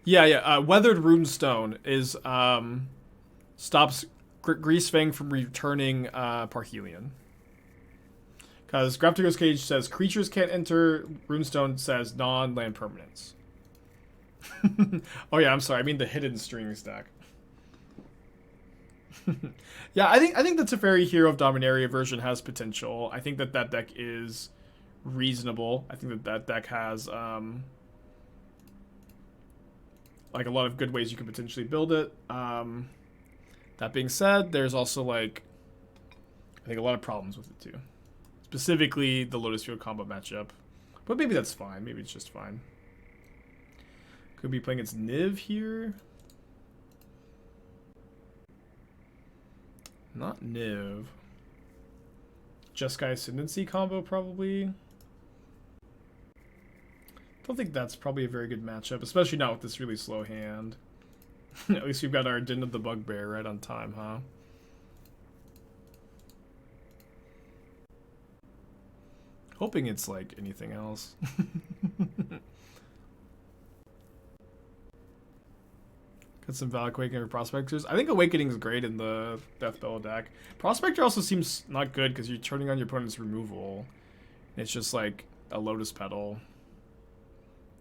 Yeah. Weathered Runestone is stops Greasefang from returning Parhelion. Because Graptico's Cage says creatures can't enter. Runestone says non-land permanents. Oh yeah, I'm sorry. I mean the hidden strings deck. Yeah, I think that's a very Hero of Dominaria version has potential. I think that deck is reasonable. I think that deck has like a lot of good ways you could potentially build it. That being said, there's also like I think a lot of problems with it too. Specifically the Lotus Field combo matchup. But maybe that's fine. Maybe it's just fine. Could be playing its Niv here. Not Niv. Jeskai Ascendancy combo, probably. Don't think that's probably a very good matchup, especially not with this really slow hand. At least we've got our Den of the Bugbear right on time, huh? Hoping it's like anything else. Got some Valakut for Prospectors. I think Awakening is great in the Deathbellow deck. Prospector also seems not good because you're turning on your opponent's removal. It's just like a Lotus Petal.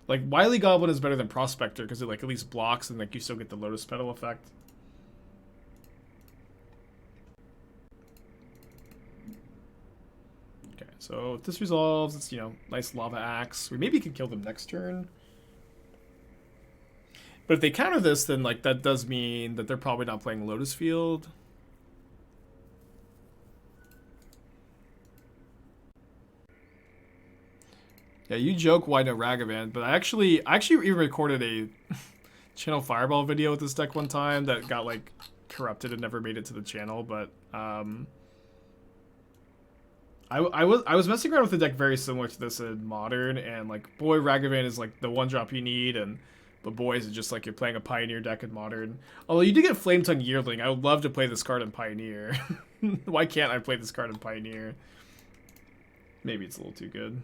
Like Wily Goblin is better than Prospector because it like at least blocks and like you still get the Lotus Petal effect. Okay, so if this resolves, it's, you know, nice Lava Axe. We maybe can kill them next turn. But if they counter this, then like that does mean that they're probably not playing Lotus Field. Yeah, you joke why no Ragavan, but I actually even recorded a Channel Fireball video with this deck one time that got like corrupted and never made it to the channel. But I was messing around with a deck very similar to this in Modern, and like boy, Ragavan is like the one drop you need, and but boys, it's just like you're playing a Pioneer deck in Modern. Although you do get Flametongue Yearling, I would love to play this card in Pioneer. Why can't I play this card in Pioneer? Maybe it's a little too good.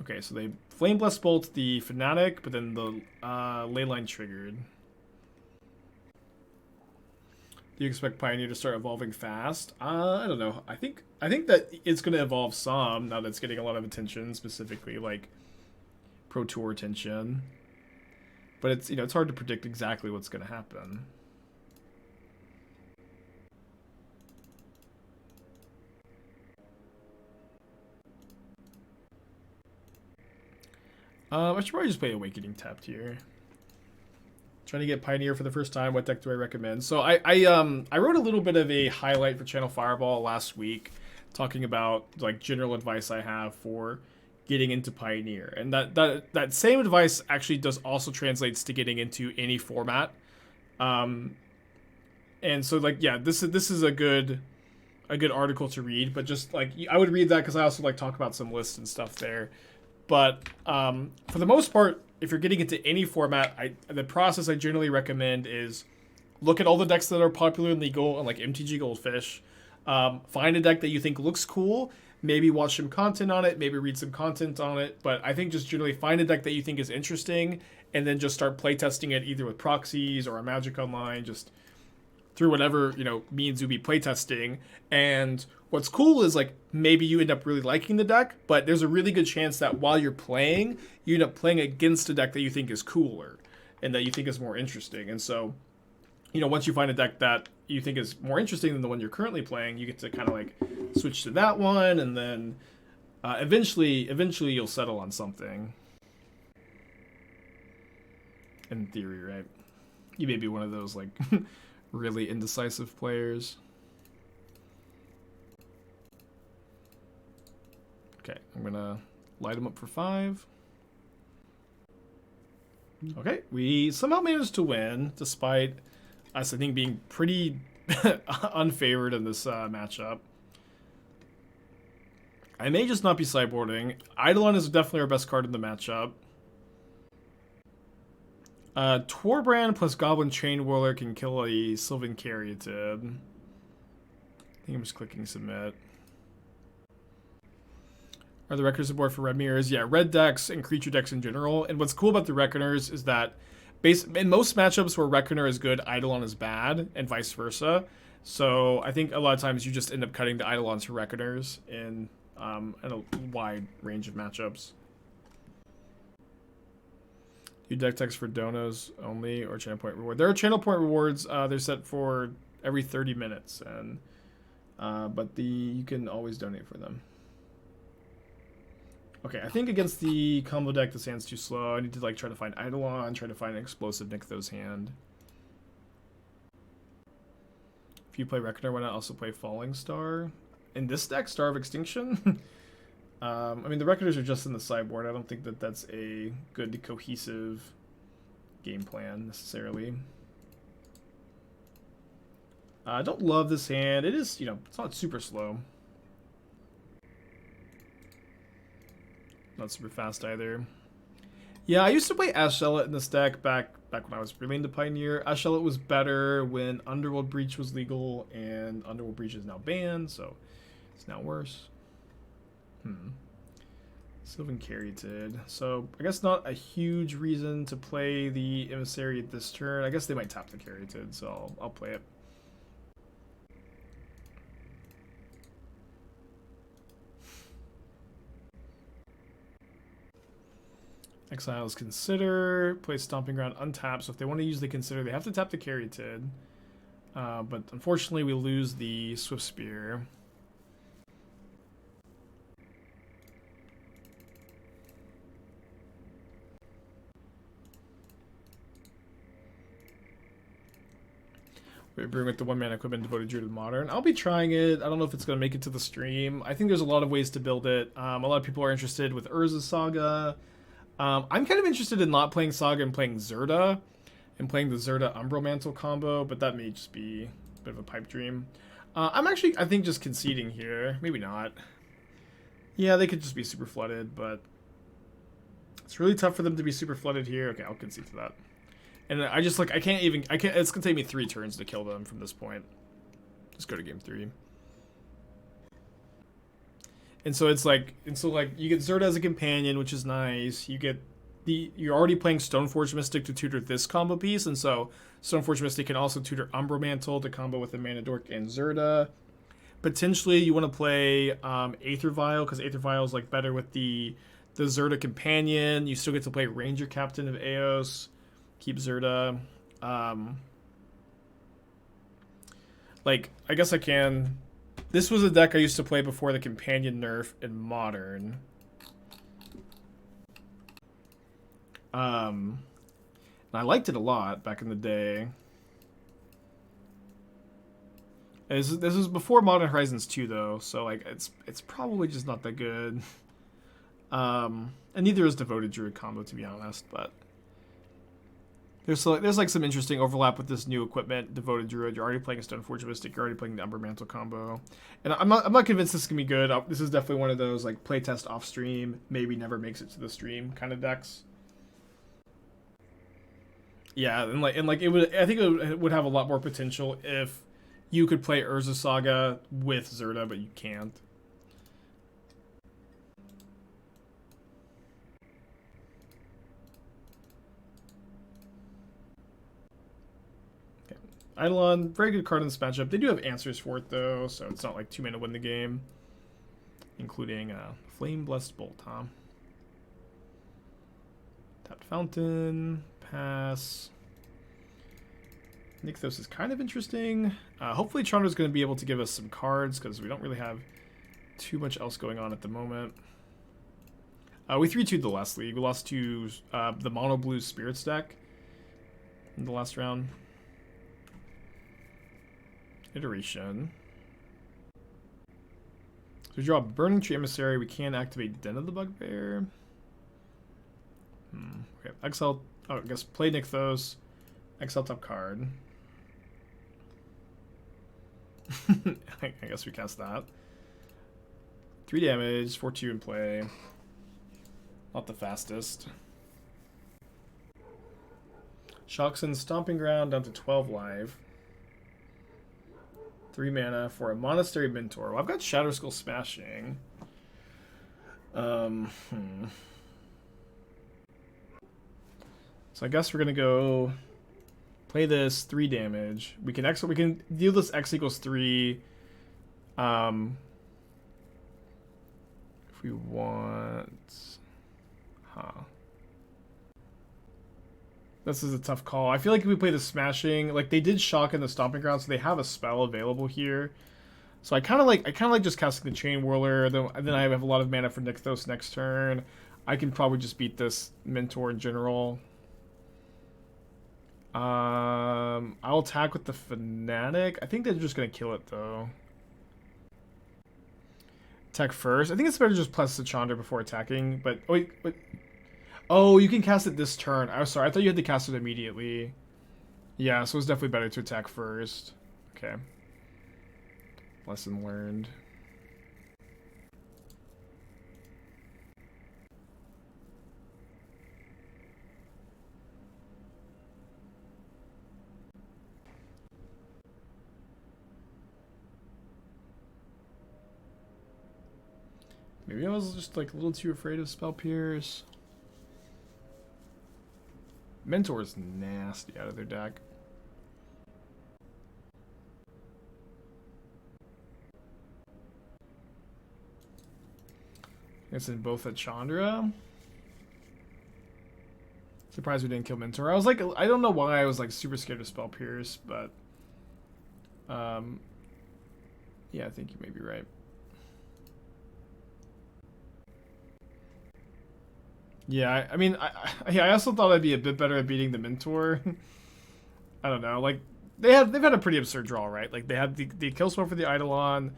Okay, so they Flame Blast Bolt the Fanatic, but then the Leyline triggered. Do you expect Pioneer to start evolving fast? I don't know. I think that it's going to evolve some now that it's getting a lot of attention, specifically like Pro Tour attention. But it's, you know, it's hard to predict exactly what's going to happen. I should probably just play Awakening tapped here. Trying to get Pioneer for the first time. What deck do I recommend? So I wrote a little bit of a highlight for Channel Fireball last week, talking about like general advice I have for getting into Pioneer, and that same advice actually does also translates to getting into any format. And so like yeah, this is a good article to read, but just like I would read that because I also like talk about some lists and stuff there. But for the most part, if you're getting into any format, the process I generally recommend is look at all the decks that are popular in Legal and like MTG Goldfish. Find a deck that you think looks cool. Maybe watch some content on it. Maybe read some content on it. But I think just generally find a deck that you think is interesting, and then just start playtesting it either with proxies or a Magic Online, just through whatever, you know, means you'll be playtesting. And what's cool is like maybe you end up really liking the deck, but there's a really good chance that while you're playing, you end up playing against a deck that you think is cooler and that you think is more interesting. And so, you know, once you find a deck that you think is more interesting than the one you're currently playing, you get to kind of like switch to that one, and then eventually you'll settle on something. In theory, right? You may be one of those like really indecisive players. Okay, I'm gonna light him up for 5. Okay, we somehow managed to win, despite us, I think, being pretty unfavored in this matchup. I may just not be sideboarding. Eidolon is definitely our best card in the matchup. Torbran plus Goblin Chainwhirler can kill a Sylvan Caryatid. I think I'm just clicking submit. are the Reckoners board for red mirrors. Yeah, red decks and creature decks in general. And what's cool about the Reckoners is that in most matchups where Reckoner is good, Eidolon is bad, and vice versa. So I think a lot of times you just end up cutting the Eidolons for Reckoners in a wide range of matchups. You deck decks for donos only or channel point reward. There are channel point rewards. They're set for every 30 minutes, and but you can always donate for them. Okay, I think against the combo deck, this hand's too slow. I need to like try to find Eidolon, try to find an explosive Nykthos hand. If you play Reckoner, why not also play Falling Star? In this deck, Star of Extinction? I mean, the Reckoners are just in the sideboard. I don't think that that's a good, cohesive game plan, necessarily. I don't love this hand. It is, it's not super slow. Not super fast either. Yeah, I used to play Ashellate in this deck back when I was really into Pioneer. Ashellate was better when Underworld Breach was legal, and Underworld Breach is now banned, so it's now worse. Sylvan Caryatid. So I guess not a huge reason to play the Emissary at this turn. I guess they might tap the Caryatid, so I'll play it. Exiles Consider, play Stomping Ground untapped, so if they want to use the Consider, they have to tap the Caryatid. But unfortunately, we lose the Swift Spear. We bring with the one-man equipment devoted Druid to Modern. I'll be trying it. I don't know if it's going to make it to the stream. I think there's a lot of ways to build it. A lot of people are interested with Urza Saga. I'm kind of interested in not playing Saga and playing Zerda, and playing the Zerda Umbral Mantle combo, but that may just be a bit of a pipe dream. I'm actually, I think, just conceding here. Maybe not. Yeah, they could just be super flooded, but it's really tough for them to be super flooded here. Okay, I'll concede to that. And I just, like, I can't, it's going to take me 3 turns to kill them from this point. Just go to game 3. And so it's like, you get Zerda as a companion, which is nice. You're already playing Stoneforge Mystic to tutor this combo piece, and so Stoneforge Mystic can also tutor Umbral Mantle to combo with the Mana Dork and Zerda. Potentially, you want to play Aether Vial, because Aether Vial is like better with the Zerda companion. You still get to play Ranger Captain of Eos. Keep Zerda. Like, I guess I can. This was a deck I used to play before the companion nerf in Modern. And I liked it a lot back in the day. This was before Modern Horizons 2 though, so like it's probably just not that good. And neither is Devoted Druid combo, to be honest, but there's like some interesting overlap with this new equipment, Devoted Druid. You're already playing a Stoneforge Mystic, you're already playing the Umbral Mantle combo. And I'm not convinced this is gonna be good. This is definitely one of those like playtest off stream, maybe never makes it to the stream kind of decks. Yeah, and like it would, I think it would have a lot more potential if you could play Urza Saga with Zerda, but you can't. Eidolon, very good card in this matchup. They do have answers for it, though, so it's not like 2 mana to win the game. Including Flame Blessed Bolt, huh? Tapped Fountain, pass. Nykthos is kind of interesting. Hopefully Chandra's going to be able to give us some cards, because we don't really have too much else going on at the moment. We 3-2'd the last league. We lost to the Mono Blue Spirits deck in the last round. Iteration. So we draw a Burning Tree Emissary. We can activate Den of the Bugbear. Okay, exile. Oh, I guess play Nykthos. Exile top card. I guess we cast that. 3 damage, 4-2 in play. Not the fastest. Shoxin Stomping Ground down to 12 live. 3 mana for a Monastery Mentor. Well, I've got Shatterskull Smashing. Hmm. So I guess we're gonna go play this 3 damage. We can deal this X equals 3. If we want, this is a tough call. I feel like if we play the smashing, like they did shock in the stomping ground, so they have a spell available here. So I kind of like just casting the Chainwhirler. Then I have a lot of mana for Nykthos next turn. I can probably just beat this Mentor in general. I'll attack with the Fanatic. I think they're just gonna kill it though. Attack first. I think it's better to just plus the Chandra before attacking. But wait. Oh, you can cast it this turn. I'm sorry. I thought you had to cast it immediately. Yeah, so it's definitely better to attack first. Okay. Lesson learned. Maybe I was just like a little too afraid of Spell Pierce. Mentor is nasty out of their deck. It's in both a Chandra. Surprised we didn't kill Mentor. I was like, I don't know why I was like super scared of Spell Pierce, but yeah, I think you may be right. Yeah, I mean, I also thought I'd be a bit better at beating the Mentor. I don't know, like they've had a pretty absurd draw, right? Like they had the kill spell for the Eidolon,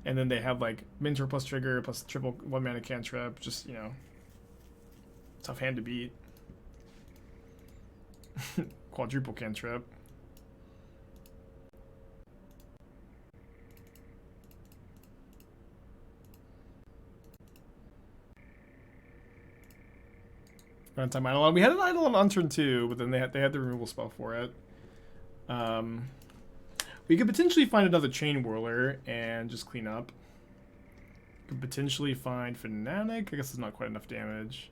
and then they have like Mentor plus trigger plus triple 1 mana cantrip. Just, you know, tough hand to beat. Quadruple cantrip. Runtime Eidolon. We had an Eidolon on turn 2, but then they had the removal spell for it. We could potentially find another Chainwhirler and just clean up. Could potentially find Fanatic. I guess it's not quite enough damage.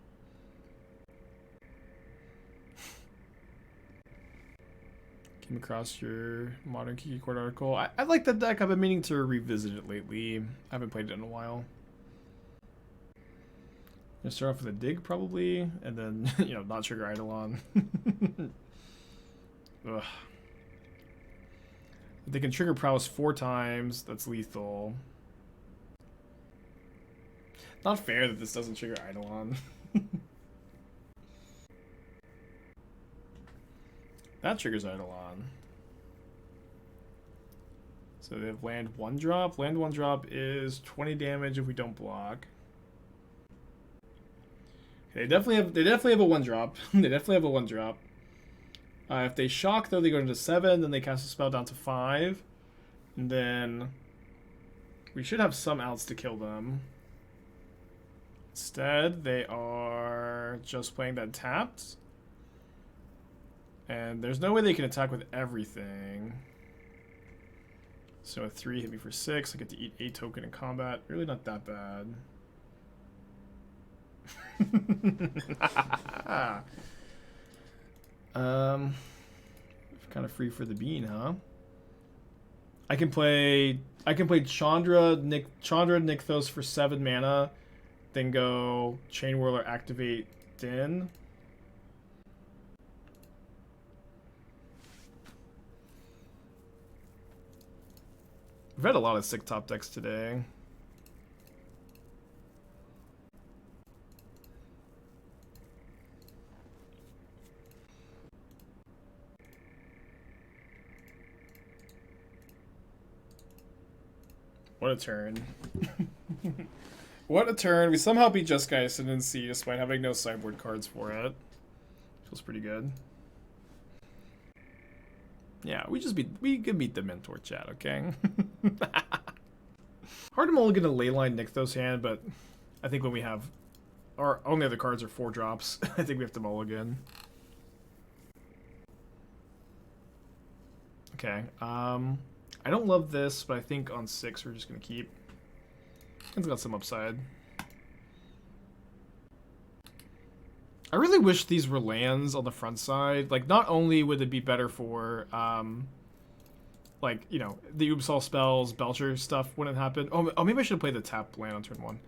Came across your Modern Kiki Court article. I like that deck. I've been meaning to revisit it lately. I haven't played it in a while. Gonna start off with a dig probably, and then you know, not trigger Eidolon. Ugh. They can trigger Prowess 4 times. That's lethal. Not fair that this doesn't trigger Eidolon. That triggers Eidolon. So they have land 1-drop. Land 1-drop is 20 damage if we don't block. They definitely have a 1-drop. They definitely have a 1-drop. If they shock though, they go into 7, then they cast a spell down to 5. And then we should have some outs to kill them. Instead, they are just playing that tapped. And there's no way they can attack with everything. So a 3 hit me for 6. I get to eat 8 token in combat. Really not that bad. Kind of free for the bean, huh? I can play Chandra Nykthos for 7 mana, then go Chainwhirler, activate Din. We've had a lot of sick top decks today. What a turn. What a turn. We somehow beat Jeskai Ascendant Sea despite having no sideboard cards for it. Feels pretty good. Yeah, we can beat the Mentor, chat, okay? Hard to mulligan a Leyline Nykthos hand, but I think when we have our only other cards are 4 drops, I think we have to mulligan. Okay, I don't love this, but I think on 6 we're just gonna keep. It's got some upside. I really wish these were lands on the front side. Like, not only would it be better for, like, you know, the Oopsal spells, Belcher stuff wouldn't happen. Oh, maybe I should have played the tap land on turn 1.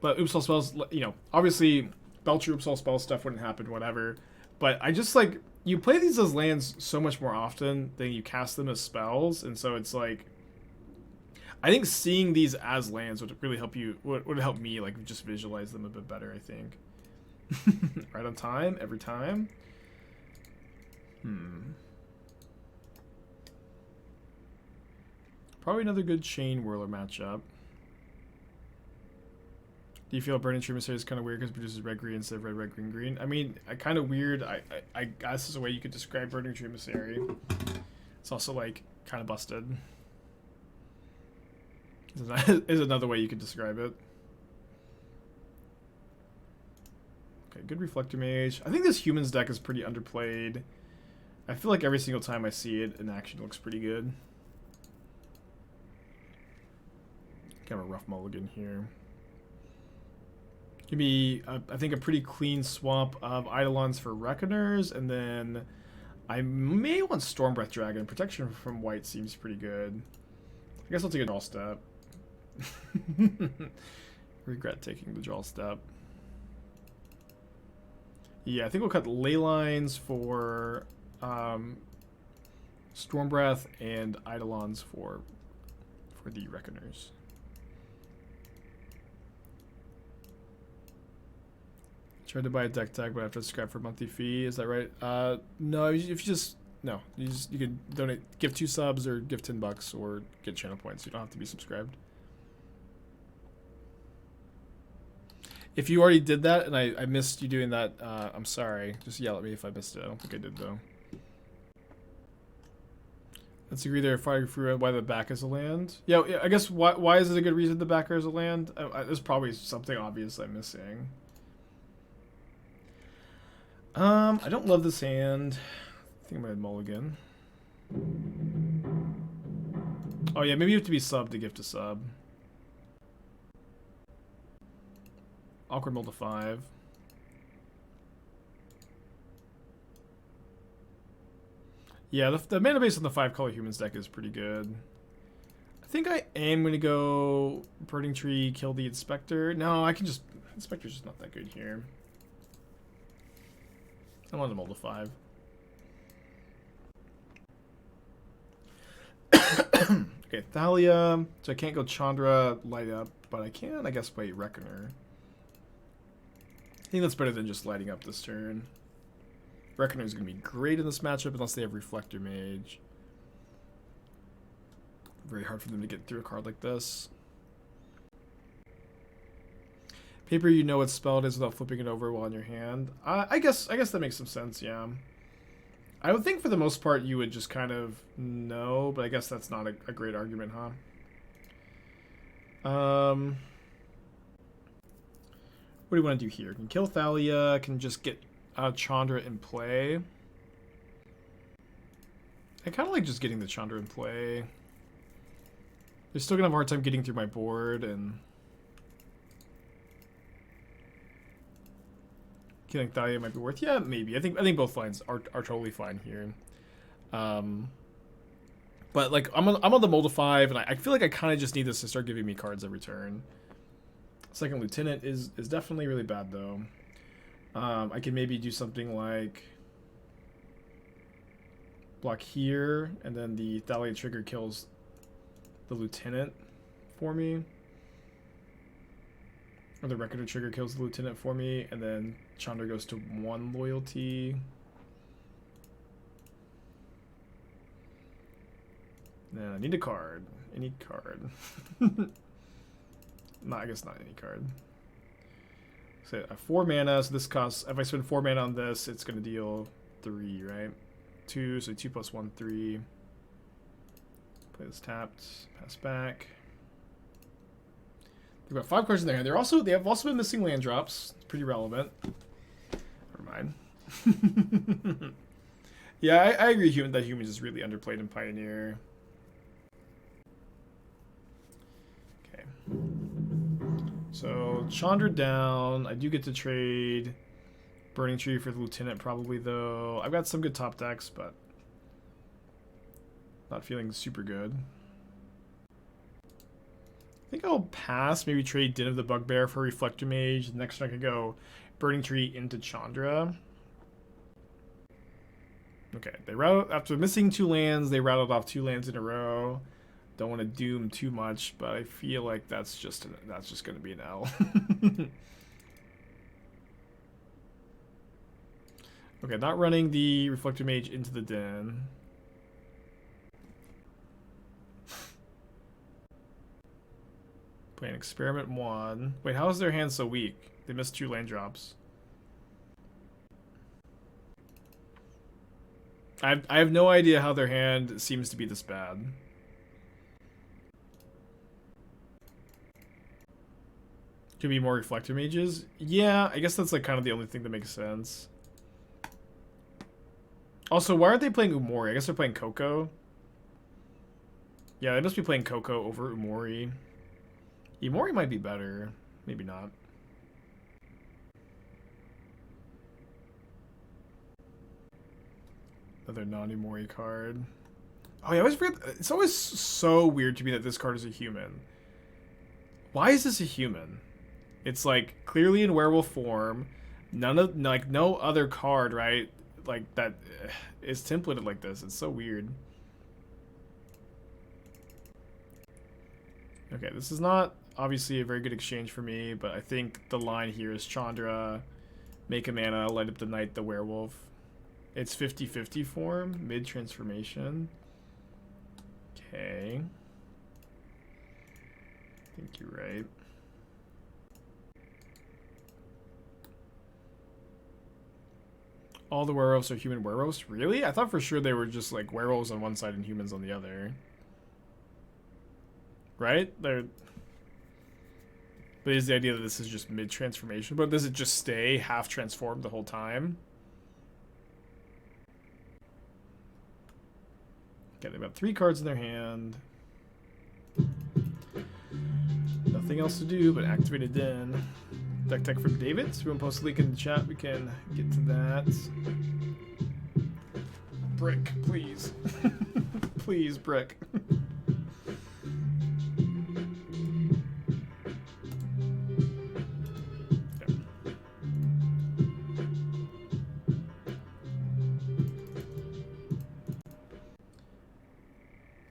But Oopsal spells, you know, obviously Belcher Oopsal spell stuff wouldn't happen, whatever. But I just, like, you play these as lands so much more often than you cast them as spells. And so it's like, I think seeing these as lands would really help you, would help me, like, just visualize them a bit better, I think. Right on time, every time. Probably another good Chainwhirler matchup. Do you feel Burning Tree Emissary is kind of weird because it produces red-green instead of red-red-green-green? I mean, kind of weird. I guess is a way you could describe Burning Tree Emissary. It's also, like, kind of busted. Is another way you could describe it. Okay, good Reflector Mage. I think this Humans deck is pretty underplayed. I feel like every single time I see it in action, it looks pretty good. Kind of a rough mulligan here. Give me, I think, a pretty clean swap of Eidolons for Reckoners, and then I may want Stormbreath Dragon. Protection from white seems pretty good. I guess I'll take a draw step. Regret taking the draw step. Yeah, I think we'll cut ley lines for Stormbreath and Eidolons for the Reckoners. Tried to buy a deck tag, but I have to subscribe for a monthly fee. Is that right? No. If you just you can donate, give 2 subs or give $10 or get channel points. You don't have to be subscribed. If you already did that and I missed you doing that, I'm sorry. Just yell at me if I missed it. I don't think I did, though. Let's agree there. Fighting through why the back is a land. Yeah, I guess why is it a good reason the backer is a land? There's probably something obvious I'm missing. I don't love this hand. I think I'm gonna mulligan. Oh yeah, maybe you have to be sub to gift a sub. Awkward mull to 5. Yeah, the mana base on the 5-color Humans deck is pretty good. I think I am going to go Burning Tree, kill the Inspector. No, I can just... Inspector's just not that good here. I want to mull to 5. Okay, Thalia. So I can't go Chandra, light up, but I can, I guess, play Reckoner. I think that's better than just lighting up this turn. Reckoner is going to be great in this matchup unless they have Reflector Mage. Very hard for them to get through a card like this. Paper, you know what spell it is without flipping it over while in your hand. I guess that makes some sense, yeah. I would think for the most part you would just kind of know, but I guess that's not a great argument, huh? What do you want to do here? Can kill Thalia, can just get Chandra in play. I kind of like just getting the Chandra in play. They're still going to have a hard time getting through my board, and killing Thalia might be worth. Yeah, maybe. I think both lines are totally fine here. But like I'm on the mull to 5, and I feel like I kind of just need this to start giving me cards every turn. Second Lieutenant is definitely really bad though. I can maybe do something like block here, and then the Thalia trigger kills the Lieutenant for me. Or the Reckoner trigger kills the Lieutenant for me, and then Chandra goes to 1 loyalty. Then I need a card. Any card. No, I guess not any card. So I have 4 mana, so this costs, if I spend 4 mana on this, it's going to deal 3, right? 2, so 2 plus 1, 3. Play this tapped, pass back. They've got 5 cards in their hand. They have also been missing land drops. Pretty relevant. Never mind. Yeah, I agree that Humans is really underplayed in Pioneer. Okay. So Chandra down. I do get to trade Burning Tree for the Lieutenant probably, though. I've got some good top decks, but not feeling super good. I think I'll pass. Maybe trade Den of the Bugbear for Reflector Mage. Next turn I could go Burning Tree into Chandra. Okay, they routed after missing 2 lands. They routed off 2 lands in a row. Don't want to doom too much, but I feel like that's just going to be an L. Okay, not running the Reflector Mage into the Den. Playing Experiment 1. Wait, how is their hand so weak? They missed 2 land drops. I have no idea how their hand seems to be this bad. Could be more Reflector Mages? Yeah, I guess that's like kind of the only thing that makes sense. Also, why aren't they playing Umori? I guess they're playing Coco. Yeah, they must be playing Coco over Umori. Umori might be better. Maybe not. Another non-Umori card. Oh, yeah, I always forget. It's always so weird to me that this card is a human. Why is this a human? It's like clearly in werewolf form. No other card, right? Like that is templated like this. It's so weird. Okay, this is not obviously a very good exchange for me, but I think the line here is Chandra, make a mana, light up the night, the werewolf. It's 50-50 form, mid-transformation. Okay. I think you're right. All the werewolves are human werewolves? Really? I thought for sure they were just like werewolves on one side and humans on the other. Right? But is the idea that this is just mid-transformation? But does it just stay half transformed the whole time? Okay, they've got 3 cards in their hand. Nothing else to do but activate a Den. Deck tech from David. So we want to post a link in the chat. We can get to that. Brick, please. Please, brick.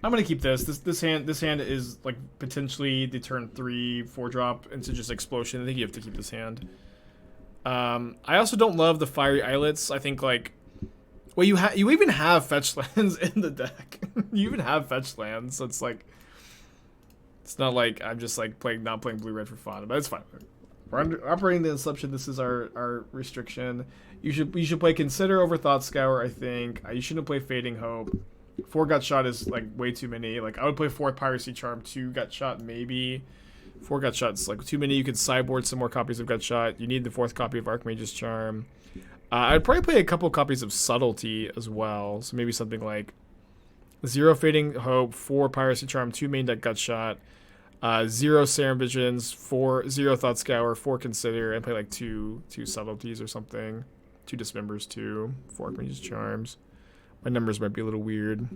I'm gonna keep this. This hand is like potentially the turn 3/4 drop into just explosion. I think you have to keep this hand. I also don't love the fiery islets. I think like, well, you even have fetch lands in the deck. You even have fetch lands, so it's like, it's not like I'm just like not playing blue red for fun, but it's fine. We're operating the assumption this is our restriction. You should play Consider over Thought Scour. I think you shouldn't play Fading Hope. 4 Gut Shot is like way too many. Like I would play 4 Piracy Charm, 2 Gut Shot maybe. 4 Gut Shot's like too many. You can sideboard some more copies of Gut Shot. You need the 4th copy of Archmage's Charm. I'd probably play a couple copies of Subtlety as well. So maybe something like 0 Fading Hope, 4 Piracy Charm, 2 main deck Gut Shot, 0 Serum Visions, 0 Thought Scour, 4 Consider, and play like 2 Subtleties or something. 2 Dismembers, 2 4 Archmage's Charms. My numbers might be a little weird.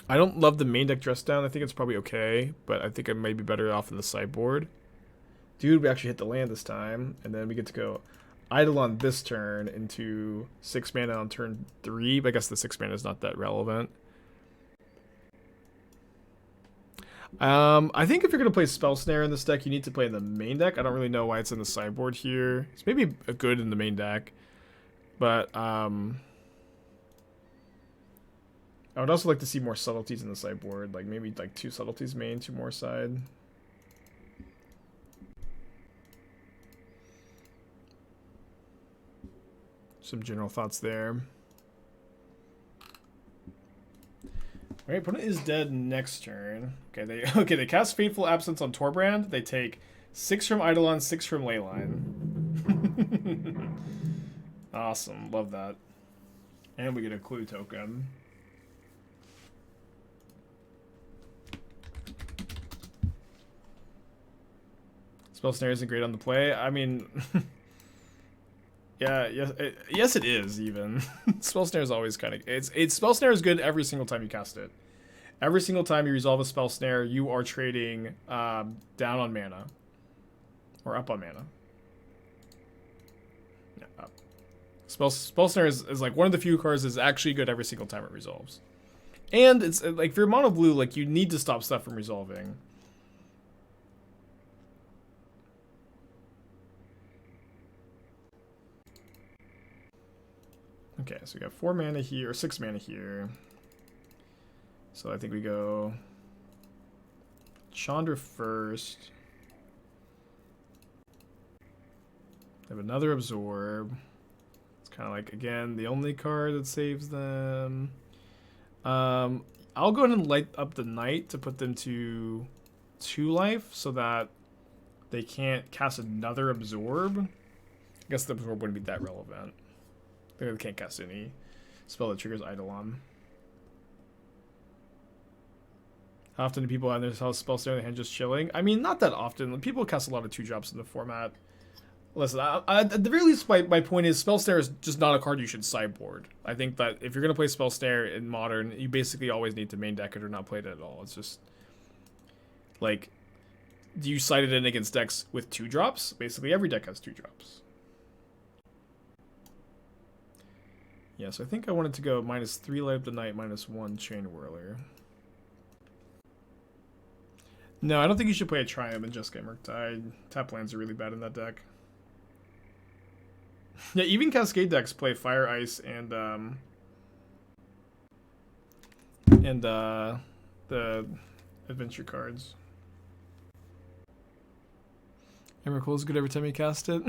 I don't love the main deck Dress Down. I think it's probably okay, but I think I might be better off in the sideboard. Dude, we actually hit the land this time, and then we get to go Eidolon this turn into 6 mana on turn 3, but I guess the 6 mana is not that relevant. I think if you're going to play Spell Snare in this deck, you need to play in the main deck. I don't really know why it's in the sideboard here. It's maybe a good in the main deck, but I would also like to see more subtleties in the sideboard, like maybe like 2 subtleties main, 2 more side. Some general thoughts there. Alright, opponent is dead next turn. Okay, they cast Fateful Absence on Torbran. They take 6 from Eidolon, 6 from Leyline. Awesome, love that. And we get a clue token. Spell Snare isn't great on the play. I mean, Yeah, yes it is even. Spell Snare is always kind of it's Spell Snare is good every single time you cast it. Every single time you resolve a Spell Snare, you are trading down on mana or up on mana. Yeah, up. Spell Snare is like one of the few cards that's actually good every single time it resolves. And it's like if you're mono blue, like you need to stop stuff from resolving. Okay, so we got 4 mana here, or 6 mana here. So I think we go Chandra first. They have another Absorb. It's kind of like, again, the only card that saves them. I'll go ahead and light up the Knight to put them to 2 life so that they can't cast another Absorb. I guess the Absorb wouldn't be that relevant. They can't cast any spell that triggers Eidolon. How often do people have their spell stay in their hand just chilling? I mean, not that often. People cast a lot of 2-drops in the format. Listen, at the very least, my point is Spell Snare is just not a card you should sideboard. I think that if you're going to play Spell Snare in Modern, you basically always need to main deck it or not play it at all. It's just, like, do you side it in against decks with 2-drops? Basically, every deck has 2-drops. Yeah, so I think I wanted to go -3 Light Up the Night, -1 Chainwhirler. No, I don't think you should play a Triumph and just get Murktide. Tap lands are really bad in that deck. Yeah, even Cascade decks play Fire, Ice, and the adventure cards. Emrakul is good every time you cast it.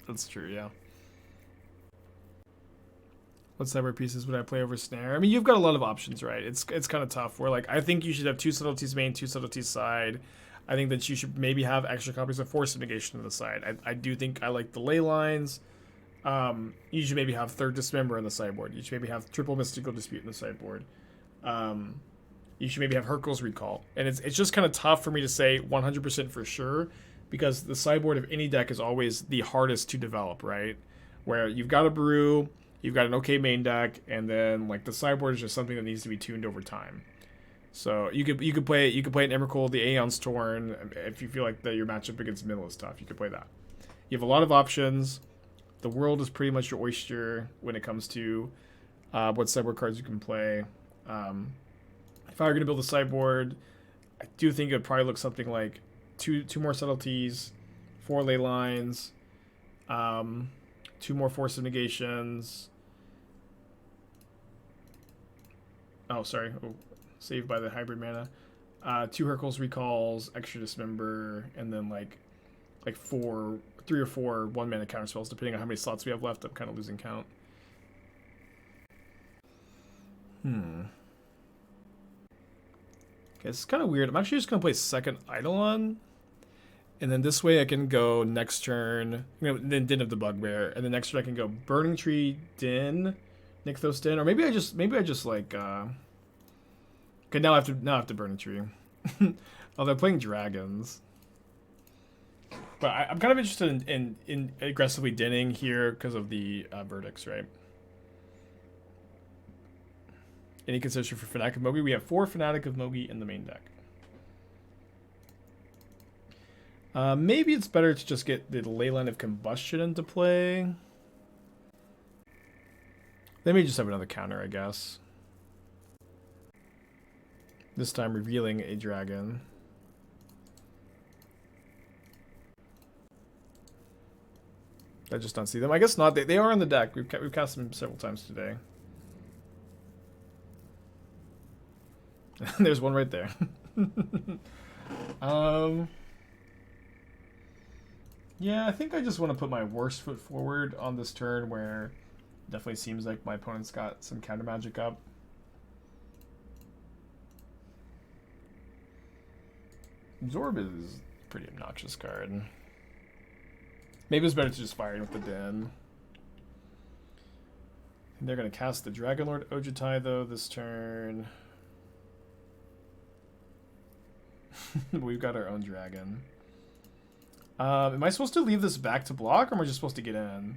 That's true, yeah. What sideboard pieces would I play over Snare? I mean, you've got a lot of options, right? It's kind of tough. Where like I think you should have 2 subtleties main, 2 subtleties side. I think that you should maybe have extra copies of Force of Negation on the side. I do think I like the ley lines. You should maybe have Third Dismember in the sideboard. You should maybe have Triple Mystical Dispute in the sideboard. You should maybe have Hurkyl's Recall. And it's just kind of tough for me to say 100% for sure because the sideboard of any deck is always the hardest to develop, right? Where you've got a brew. You've got an okay main deck, and then like the sideboard is just something that needs to be tuned over time. So you could play an Emrakul, the Aeon's Torn, if you feel like that your matchup against Middle is tough. You could play that. You have a lot of options. The world is pretty much your oyster when it comes to what sideboard cards you can play. If I were going to build a sideboard, I do think it would probably look something like two more subtleties, 4 ley lines, 2 more Force of Negations. Oh, sorry. Oh, saved by the hybrid mana. 2 Hurkyl's Recalls, extra Dismember, and then like 3 or 4 1-mana counter spells, depending on how many slots we have left. I'm kind of losing count. Okay, it's kind of weird. I'm actually just going to play second Eidolon. And then this way I can go next turn, then Din of the Bugbear, and the next turn I can go Burning Tree, Din, Nykthos Din, or maybe I just like okay, now I have to Burning Tree. Oh, they're playing dragons. But I'm kind of interested in aggressively dinning here because of the verdicts, right? Any consideration for Fanatic of Mogis? We have 4 Fanatic of Mogis in the main deck. Maybe it's better to just get the Leyline of Combustion into play. They may just have another counter, I guess. This time revealing a dragon. I just don't see them. I guess not. They are on the deck. We've cast them several times today. There's one right there. Yeah, I think I just want to put my worst foot forward on this turn where it definitely seems like my opponent's got some counter magic up. Absorb is a pretty obnoxious card. Maybe it's better to just fire in with the Den. And they're going to cast the Dragonlord Ojutai, though, this turn. We've got our own dragon. Am I supposed to leave this back to block, or am I just supposed to get in?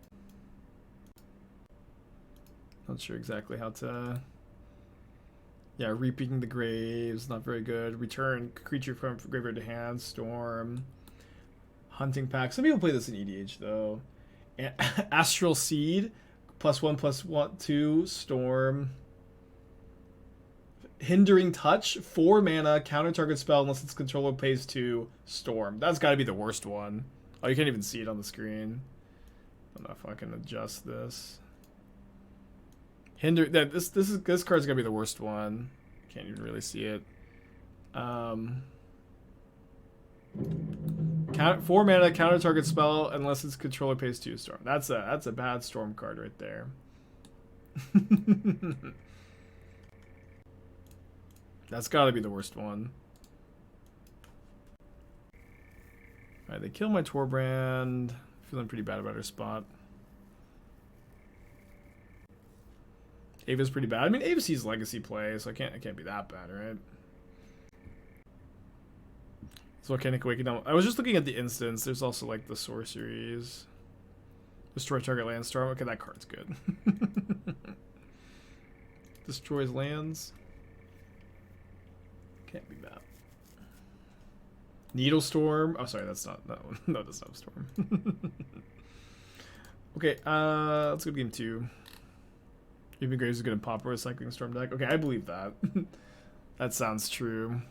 Not sure exactly how to... Yeah, Reaping the Graves, not very good. Return creature from graveyard to hand. Storm. Hunting Pack. Some people play this in EDH, though. Astral Seed. +1/+1/2. Storm. Hindering Touch. 4 mana. Counter target spell unless its controller pays 2. Storm. That's got to be the worst one. Oh, you can't even see it on the screen. I don't know if I can adjust this. This card's gonna be the worst one. Can't even really see it. 4 mana counter target spell unless its controller pays 2 storm. That's a bad storm card right there. That's gotta be the worst one. Alright, they kill my Torbran. Feeling pretty bad about her spot. Ava's pretty bad. I mean, Ava sees legacy play, so it can't be that bad, right? So Volcanic Awakening. I was just looking at the instance. There's also like the sorceries. Destroy target land storm. Okay, that card's good. Destroys lands. Can't be bad. Needle Storm. Oh, sorry, that's not that one. No, that's not a storm. Okay, let's go to game 2. Even Graves is good in Pauper Recycling Storm deck. Okay, I believe that. That sounds true.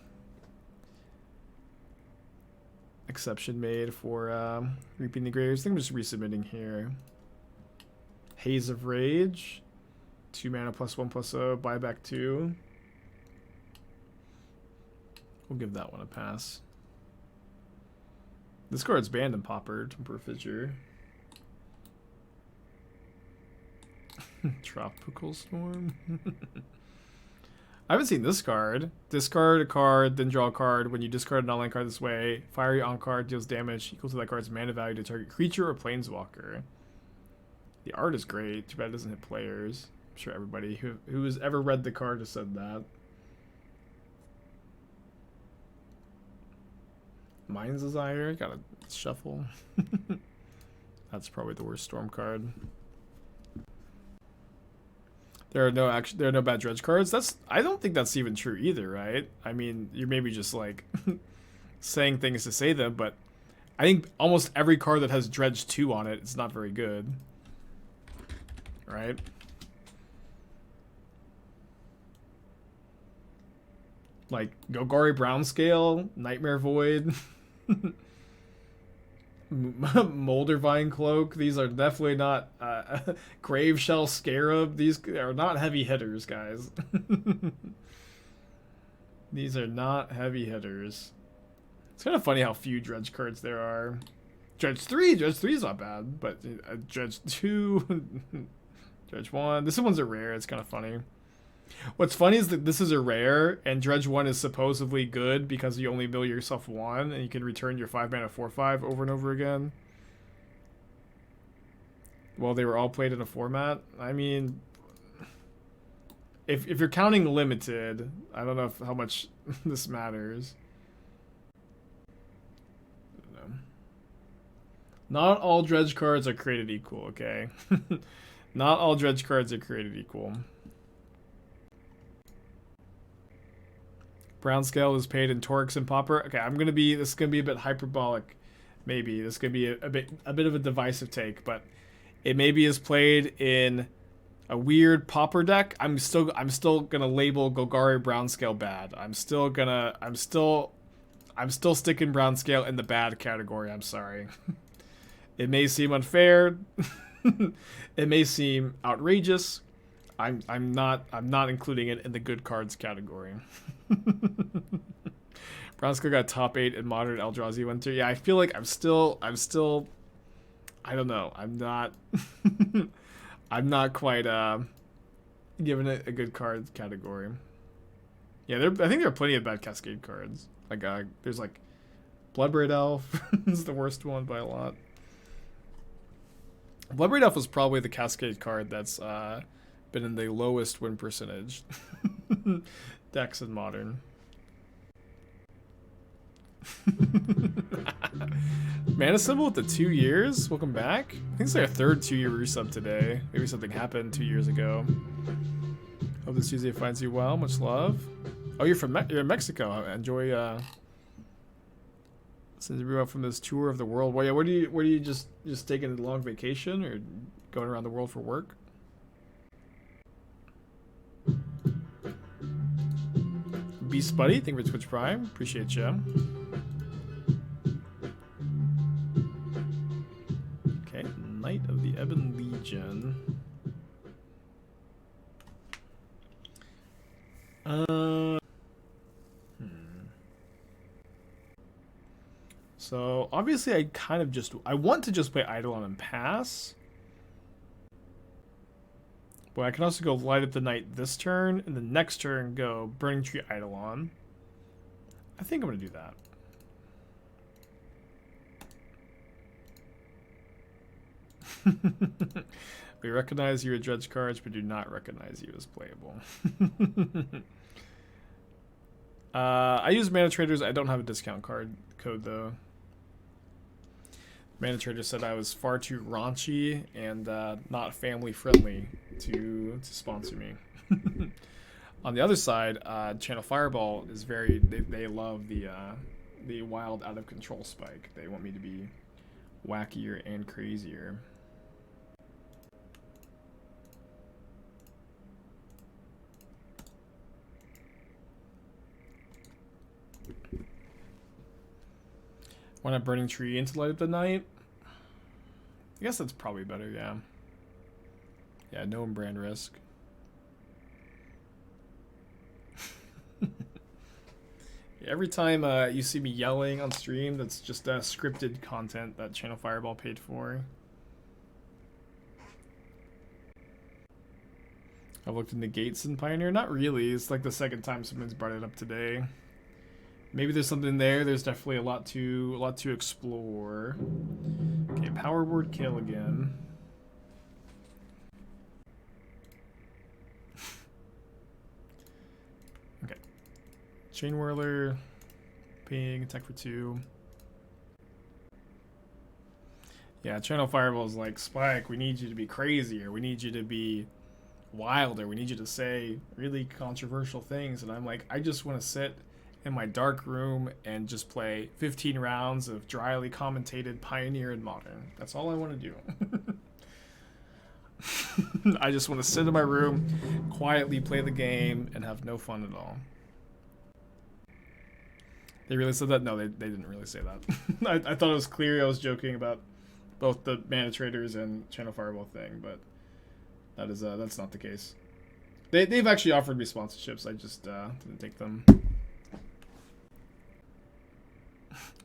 Exception made for Reaping the Graves. I think I'm just resubmitting here. Haze of Rage. 2 mana +1/+0. Buyback 2. We'll give that one a pass. This card's banned in Pauper. Temper Fissure. Tropical Storm. I haven't seen this card. Discard a card, then draw a card. When you discard an online card this way, fiery on card deals damage equal to that card's mana value to target creature or planeswalker. The art is great. Too bad it doesn't hit players. I'm sure everybody who has ever read the card has said that. Mind's Desire. Gotta shuffle. That's probably the worst storm card. There are no bad dredge cards. I don't think that's even true either, right? I mean, you're maybe just like saying things to say them, but I think almost every card that has dredge 2 on it is not very good. Right? Like Golgari Brownscale, Nightmare Void, Moldervine Cloak. These are definitely not Graveshell Scarab. These are not heavy hitters, guys. These are not heavy hitters. It's kind of funny how few dredge cards there are. Dredge 3 is not bad, but Dredge 2, Dredge 1. This one's a rare. It's kind of funny. What's funny is that this is a rare, and Dredge 1 is supposedly good because you only mill yourself 1, and you can return your 5 mana 4/5 over and over again. Well, they were all played in a format. I mean, if you're counting limited, I don't know how much this matters. I don't know. Not all Dredge cards are created equal, okay? Not all Dredge cards are created equal. Brownscale is paid in Torix and Pauper. Okay, this is gonna be a bit hyperbolic, maybe. This could be a bit of a divisive take, but it maybe is played in a weird Pauper deck. I'm still gonna label Golgari Brownscale bad. I'm still sticking Brownscale in the bad category. I'm sorry. It may seem unfair. It may seem outrageous. I'm not including it in the good cards category. Brownscale got top 8 in Modern Eldrazi Winter. Yeah, I feel like I'm still I don't know. I'm not I'm not quite giving it a good cards category. Yeah, I think there are plenty of bad Cascade cards. Like there's like Bloodbraid Elf is the worst one by a lot. Bloodbraid Elf was probably the Cascade card that's been in the lowest win percentage decks in Modern. Mana Symbol with the 2 years. Welcome back. I think it's like our third 2-year resub today. Maybe something happened 2 years ago. Hope this Tuesday finds you well. Much love. Oh, you're in Mexico. Enjoy. Since everyone from this tour of the world. Well, yeah. What are you just taking a long vacation or going around the world for work? Beast Buddy, thank you for Twitch Prime. Appreciate you. Okay, Knight of the Ebon Legion. So obviously I want to just play Eidolon and pass. But I can also go Light Up the Night this turn, and the next turn go Burning Tree Eidolon. I think I'm going to do that. We recognize you as dredge cards, but do not recognize you as playable. I use Mana Traders. I don't have a discount code though. Mana Trader said I was far too raunchy and not family friendly to sponsor me. On the other side, Channel Fireball is they love the wild out of control spike. They want me to be wackier and crazier. Why not Burning Tree into Light Up the Night? I guess that's probably better, yeah. Yeah, no brand risk. Every time you see me yelling on stream, that's just scripted content that Channel Fireball paid for. I've looked into Gates and Pioneer. Not really. It's like the second time someone's brought it up today. Maybe there's something there. There's definitely a lot to explore. Okay, Power Word kill again. Okay. Chainwhirler, ping, attack for 2. Yeah, Channel Fireball is like, Spike, we need you to be crazier. We need you to be wilder. We need you to say really controversial things. And I'm like, I just want to sit in my dark room and just play 15 rounds of dryly commentated Pioneer and Modern. That's all I want to do. I just want to sit in my room, quietly play the game, and have no fun at all. They really said that? No, they didn't really say that. I thought it was clear I was joking about both the Mana Traders and Channel Fireball thing, but that's not the case. They've actually offered me sponsorships. I just didn't take them.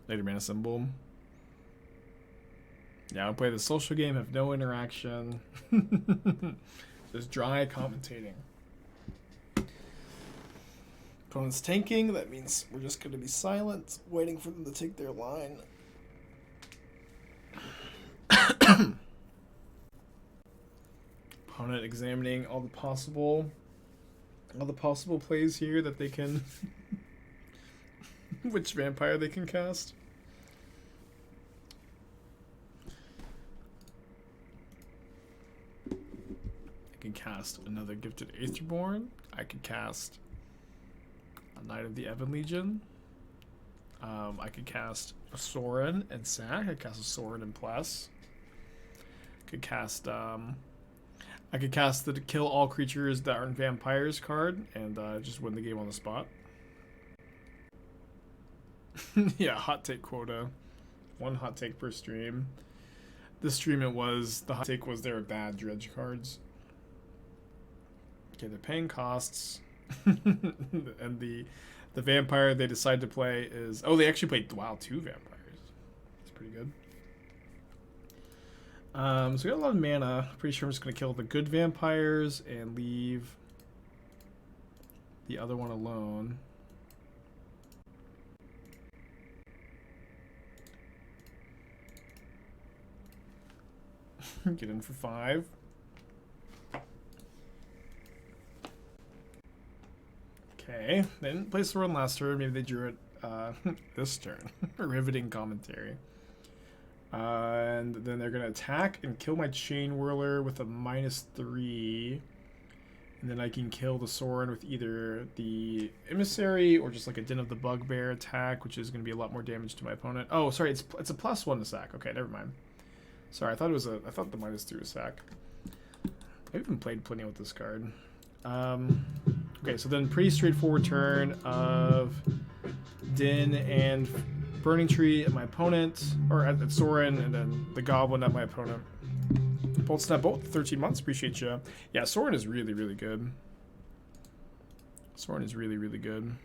Later Mana Symbol. Yeah, I'll play the social game, have no interaction. Just dry commentating. Opponent's tanking, that means we're just going to be silent, waiting for them to take their line. Opponent examining all the possible plays here that they can which vampire they can cast. I can cast another Gifted Aetherborn. I could cast a Knight of the Ebon Legion. I could cast a Sorin and Sack. I could cast a Sorin and Plus. I could cast the Kill All Creatures That Aren't Vampires card and just win the game on the spot. Yeah, hot take quota. 1 hot take per stream. This stream the hot take was there are bad dredge cards. Okay, they're paying costs. And the vampire they decide to play is... Oh, they actually played, wow, 2 vampires. That's pretty good. So we got a lot of mana. Pretty sure I'm just going to kill the good vampires and leave the other one alone. Get in for 5. Okay, they didn't place the run last turn. Maybe they drew it this turn. Riveting commentary. And then they're going to attack and kill my Chainwhirler with a -3. And then I can kill the Sorin with either the Emissary or just like a Den of the Bugbear attack, which is going to be a lot more damage to my opponent. Oh, sorry, it's a +1 to sack. Okay, never mind. Sorry, I thought the -3 was sack. I've even played plenty with this card. Okay, so then pretty straightforward turn of Den and Burning Tree at my opponent, or at Sorin, and then the Goblin at my opponent. Bolt Snap Bolt, 13 months, appreciate you. Yeah, Sorin is really, really good. Sorin is really, really good.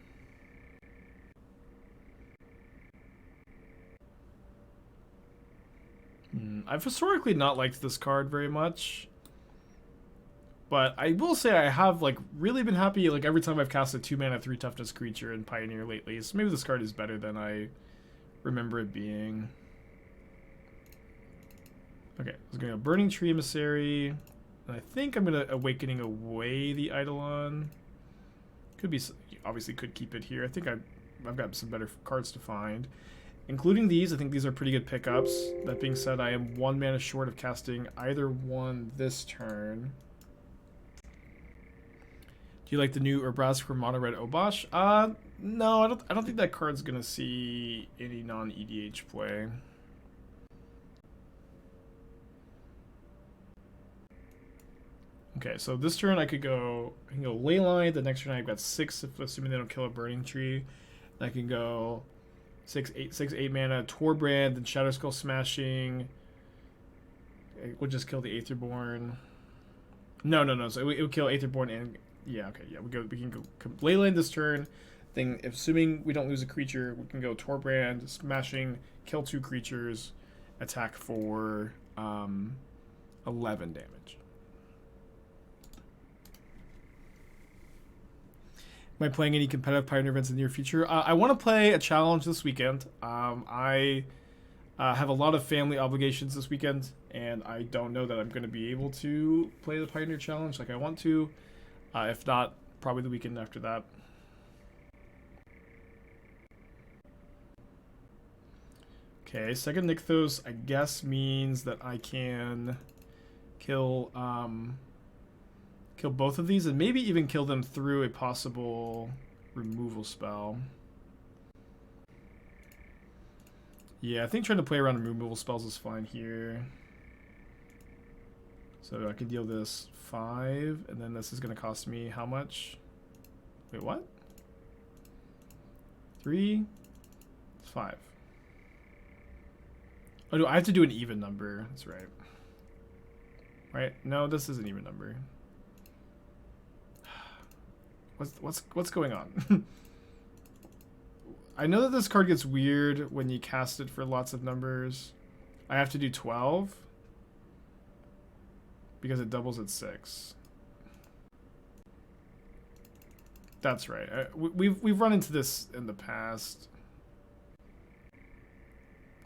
I've historically not liked this card very much. But I will say I have like really been happy like every time I've cast a 2-mana 3 toughness creature in Pioneer lately. So maybe this card is better than I remember it being. Okay, I was going to Burning Tree Emissary. And I think I'm going to Awakening away the Eidolon. Could be, obviously could keep it here. I think I've got some better cards to find. Including these, I think these are pretty good pickups. That being said, I am 1 mana short of casting either one this turn. Do you like the new Urbrask for Mono Red Obosh? No, I don't think that card's gonna see any non-EDH play. Okay, so this turn I can go Leyline. The next turn I've got 6, assuming they don't kill a Burning Tree. And I can go 6/8 mana Torbran, then Shatterskull Smashing. It would just kill the Aetherborn. No. So it would kill Aetherborn and yeah. Okay, yeah. We can go Leyline this turn. Then, assuming we don't lose a creature, we can go Torbran, Smashing, kill 2 creatures, attack for 11 damage. Am I playing any competitive Pioneer events in the near future? I want to play a challenge this weekend. I have a lot of family obligations this weekend, and I don't know that I'm going to be able to play the Pioneer Challenge like I want to. If not, probably the weekend after that. Okay, second Nykthos, I guess, means that I can kill both of these and maybe even kill them through a possible removal spell. Yeah, I think trying to play around removal spells is fine here. So I can deal this 5, and then this is going to cost me how much? Wait, what? 3? 5. Oh, no, I have to do an even number. That's right. Right? No, this is an even number. What's going on? I know that this card gets weird when you cast it for lots of numbers. I have to do 12 because it doubles at 6. That's right. We've run into this in the past.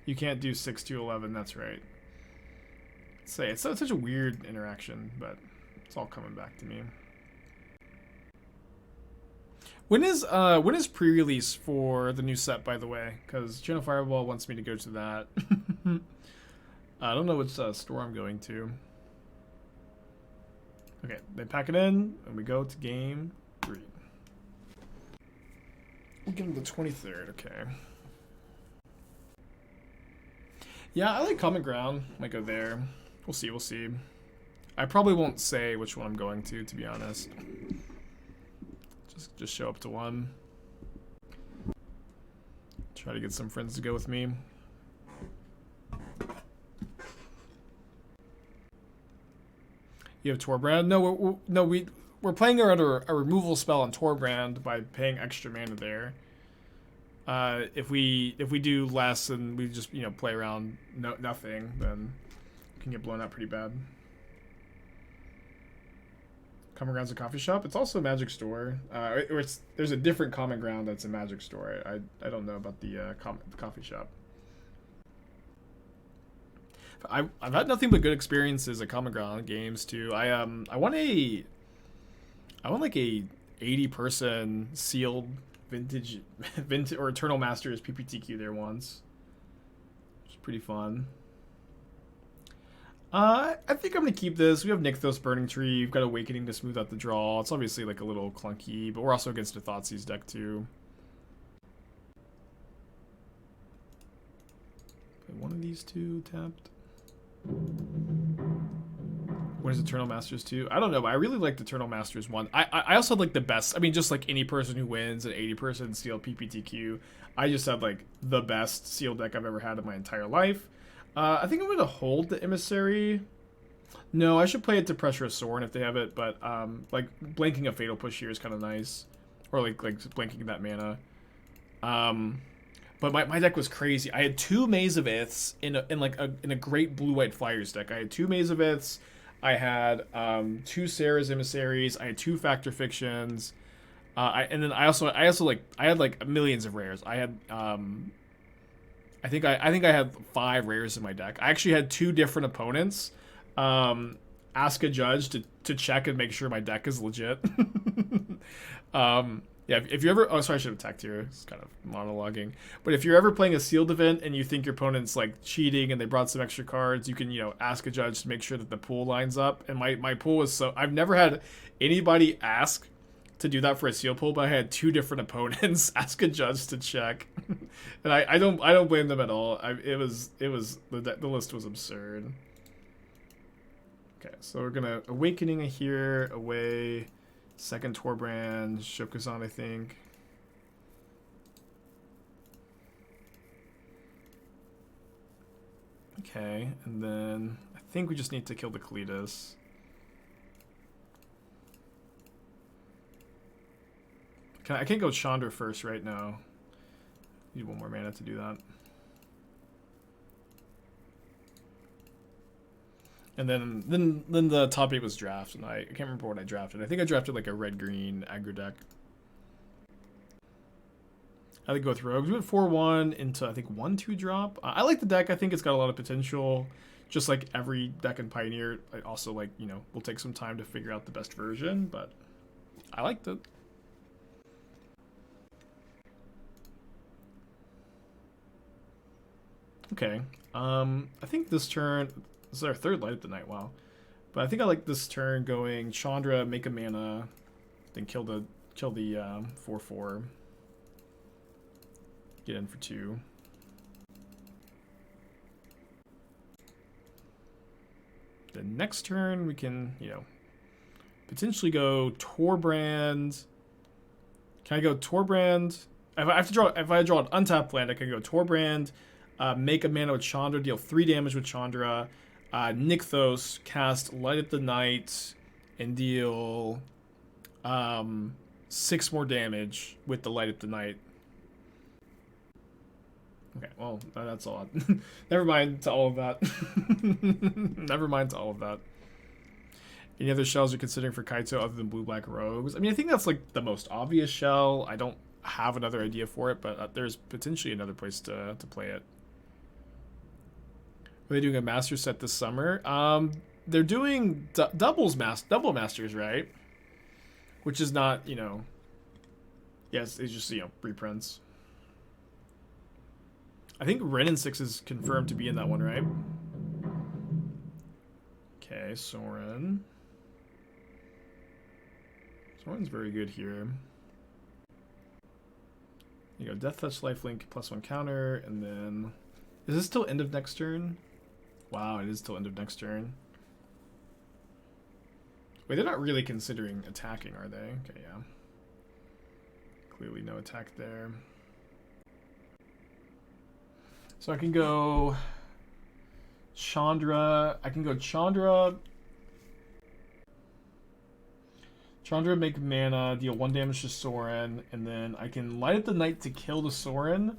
You can't do 6 to 11. That's right. Say it's such a weird interaction, but it's all coming back to me. When is pre-release for the new set, by the way? Because Channel Fireball wants me to go to that. I don't know which store I'm going to. Okay, they pack it in, and we go to game 3. We'll give them the 23rd, okay. Yeah, I like Common Ground. Might go there. We'll see, we'll see. I probably won't say which one I'm going to be honest. Just show up to one. Try to get some friends to go with me. You have Torbran? No, we're playing around a removal spell on Torbran by paying extra mana there. If we do less and we just play around nothing, then it can get blown out pretty bad. Common Ground's a coffee shop. It's also a magic store. There's a different Common Ground that's a magic store. I don't know about the coffee shop. I've had nothing but good experiences at Common Ground games too. I won like a 80-person sealed vintage or Eternal Masters PPTQ there once. It's pretty fun. I think I'm gonna keep this. We have Nykthos Burning Tree. We've got Awakening to smooth out the draw. It's obviously like a little clunky, but we're also against a Thoughtseize deck too. Play one of these two tapped. What is Eternal Masters 2? I don't know, but I really liked Eternal Masters 1. I also had like the best, I mean, just like any person who wins an 80% sealed PPTQ, I just had like the best sealed deck I've ever had in my entire life. I think I'm going to hold the Emissary. No, I should play it to pressure a Sorin if they have it, but like blanking a Fatal Push here is kind of nice. Or like blanking that mana. But my deck was crazy. I had 2 Maze of Iths in a great blue-white Flyers deck. I had 2 Maze of Iths. I had 2 Sarah's Emissaries. I had 2 Factor Fictions. And then I had like millions of rares. I had I think I had 5 rares in my deck. I actually had 2 different opponents ask a judge to check and make sure my deck is legit. Yeah, if you ever... Oh, sorry, I should have attacked here. It's kind of monologuing. But if you're ever playing a sealed event and you think your opponent's, like, cheating and they brought some extra cards, you can, you know, ask a judge to make sure that the pool lines up. And my pool was so... I've never had anybody ask to do that for a seal pool, but I had 2 different opponents ask a judge to check. And I don't blame them at all. The list was absurd. Okay, so we're gonna Awakening here, away... Second Torbran, Sokenzan, I think. Okay, and then I think we just need to kill the Cletus. I can't go Chandra first right now. Need 1 more mana to do that. And then the top 8 was draft, and I can't remember what I drafted. I think I drafted like a red-green aggro deck. I think go with Rogues. We went 4-1 into, I think, 1-2 drop. I like the deck. I think it's got a lot of potential. Just like every deck in Pioneer, I also like, you know, will take some time to figure out the best version, but I liked it. Okay. I think this turn... This is our 3rd Light of the Night, wow. But I think I like this turn going Chandra, make a mana, then kill the 4/4. Get in for 2. The next turn we can, you know, potentially go Torbran. Can I go Torbran? If I draw an untapped land, I can go Torbran, make a mana with Chandra, deal 3 damage with Chandra. Nykthos, cast Light of the Night, and deal 6 more damage with the Light of the Night. Okay, well, that's all. Never mind to all of that. Never mind to all of that. Any other shells you're considering for Kaito other than Blue-Black Rogues? I mean, I think that's like the most obvious shell. I don't have another idea for it, but there's potentially another place to play it. Are they doing a master set this summer? They're doing double masters, right? Which is not, you know... Yes, it's just, you know, reprints. I think Ren and 6 is confirmed to be in that one, right? Okay, Sorin. Sorin's very good here. You go Death Touch, Lifelink, +1 counter, and then... Is this still end of next turn? Wow, it is till end of next turn. Wait, they're not really considering attacking, are they? Okay, yeah. Clearly no attack there. So I can go Chandra. I can go Chandra. Chandra, make mana, deal 1 damage to Sorin, and then I can Light Up the Night to kill the Sorin,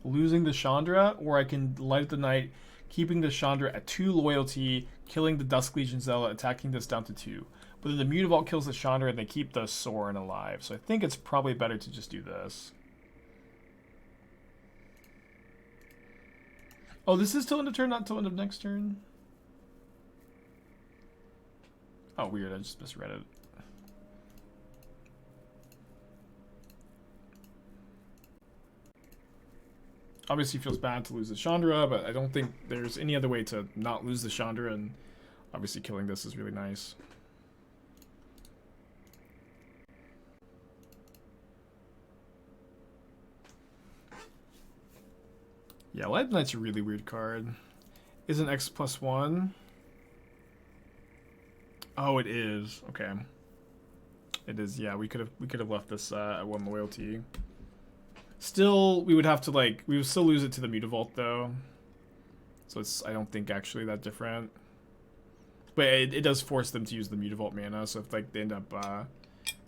losing the Chandra, or I can Light Up the Night, keeping the Chandra at 2 loyalty, killing the Dusk Legion Zealot, attacking this down to 2. But then the Mutavault kills the Chandra and they keep the Sorin alive. So I think it's probably better to just do this. Oh, this is till end of turn, not till end of next turn? Oh, weird. I just misread it. obviously feels bad to lose the Chandra, but I don't think there's any other way to not lose the Chandra, and obviously killing this is really nice. Yeah, Light Knight's a really weird card. Isn't X +1? Oh, it is. Okay. It is, yeah, we could have left this at 1 loyalty. Still, we would have to, like, we would still lose it to the Mutavault, though. So it's, I don't think, actually that different. But it does force them to use the Mutavault mana, so if, like, they end up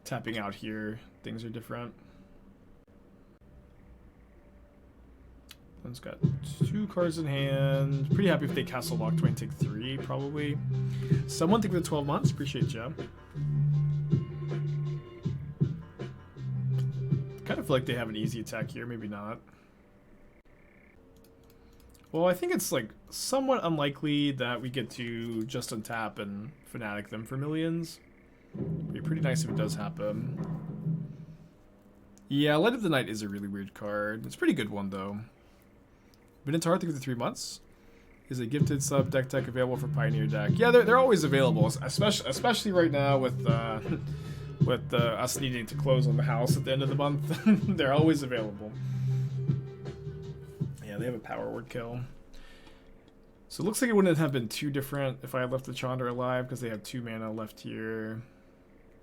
tapping out here, things are different. One's got 2 cards in hand. Pretty happy if they Castle Lock 20 and take 3, probably. Someone think for the 12 months. Appreciate you. Kind of feel like they have an easy attack here, maybe not. Well, I think it's like somewhat unlikely that we get to just untap and Fanatic them for millions. It'd be pretty nice if it does happen. Yeah, Light of the Night is a really weird card. It's a pretty good one, though. Been into Hearth for 3 months. Is a gifted sub deck available for Pioneer deck? Yeah, they're always available, especially right now with us needing to close on the house at the end of the month. They're always available. Yeah, they have a power word kill. So it looks like it wouldn't have been too different if I had left the Chandra alive because they have 2 mana left here.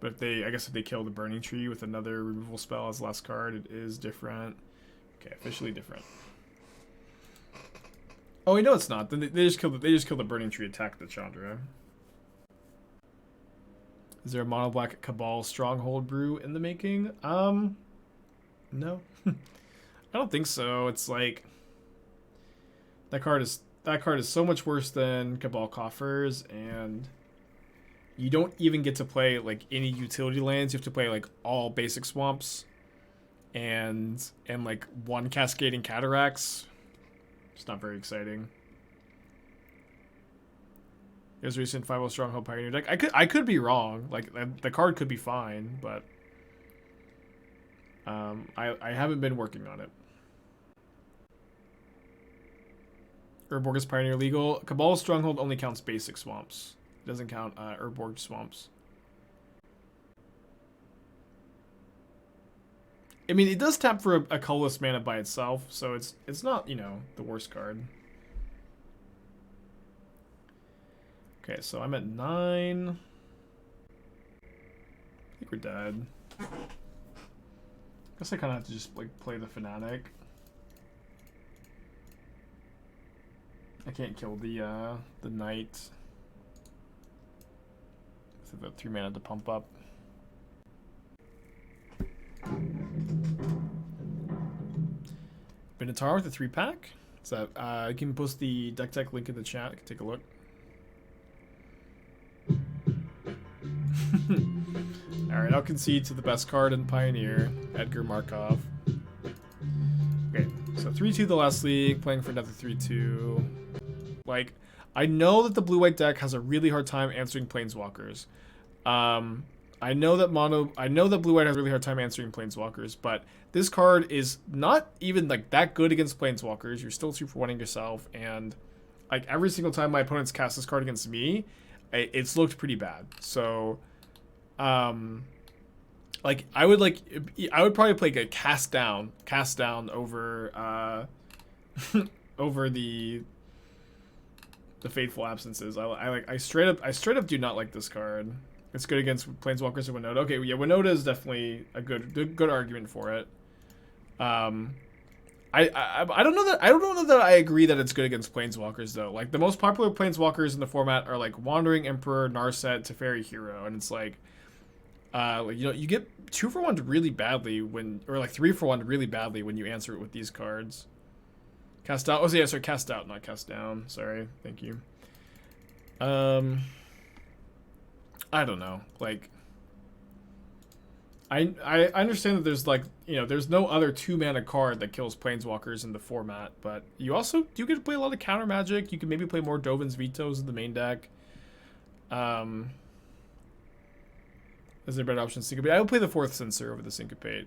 But if they, I guess if they kill the Burning Tree with another removal spell as last card, it is different. Okay, officially different. Oh, no, it's not. Then they just killed the Burning Tree, attack the Chandra. Is there a mono black Cabal Stronghold brew in the making? No. I don't think so. It's like that card is so much worse than Cabal Coffers, and you don't even get to play like any utility lands. You have to play like all basic swamps and like 1 Cascading Cataracts. It's not very exciting. There's recent 5-0 Stronghold Pioneer deck. I could be wrong. Like the card could be fine, but I haven't been working on it. Urborg's Pioneer legal. Cabal Stronghold only counts basic swamps. It doesn't count Urborg swamps. I mean, it does tap for a colorless mana by itself, so it's not, you know, the worst card. Okay, so I'm at 9. I think we're dead. Guess I kind of have to just like play the Fanatic. I can't kill the Knight. So I've got 3 mana to pump up. Minotaur with a 3-pack. So I can post the deck tech link in the chat. I can take a look. Alright, I'll concede to the best card in Pioneer, Edgar Markov. Okay, so 3-2 the last league, playing for another 3-2. Like, I know that the blue-white deck has a really hard time answering Planeswalkers. I know that blue-white has a really hard time answering Planeswalkers, but this card is not even like that good against Planeswalkers. You're still 2-for-1ing yourself, and like every single time my opponents cast this card against me, it's looked pretty bad. So, like I would probably play a cast down over over the Fateful Absences. I straight up do not like this card. It's good against Planeswalkers and Winota. Okay, yeah, Winota is definitely a good argument for it. I don't know that I agree that it's good against Planeswalkers though. Like the most popular Planeswalkers in the format are like Wandering Emperor, Narset, Teferi Hero, and it's like you know, you get 2-for-1 really badly or like 3-for-1 really badly when you answer it with these cards. Cast out. Oh, yeah, sorry, cast out, not cast down. Sorry, thank you. I don't know. Like, I understand that there's like, you know, there's no other 2-mana card that kills Planeswalkers in the format, but you also do get to play a lot of counter magic. You can maybe play more Dovin's Vetoes in the main deck. Is there a better option? Syncopate. I would play the 4th Censor over the Syncopate.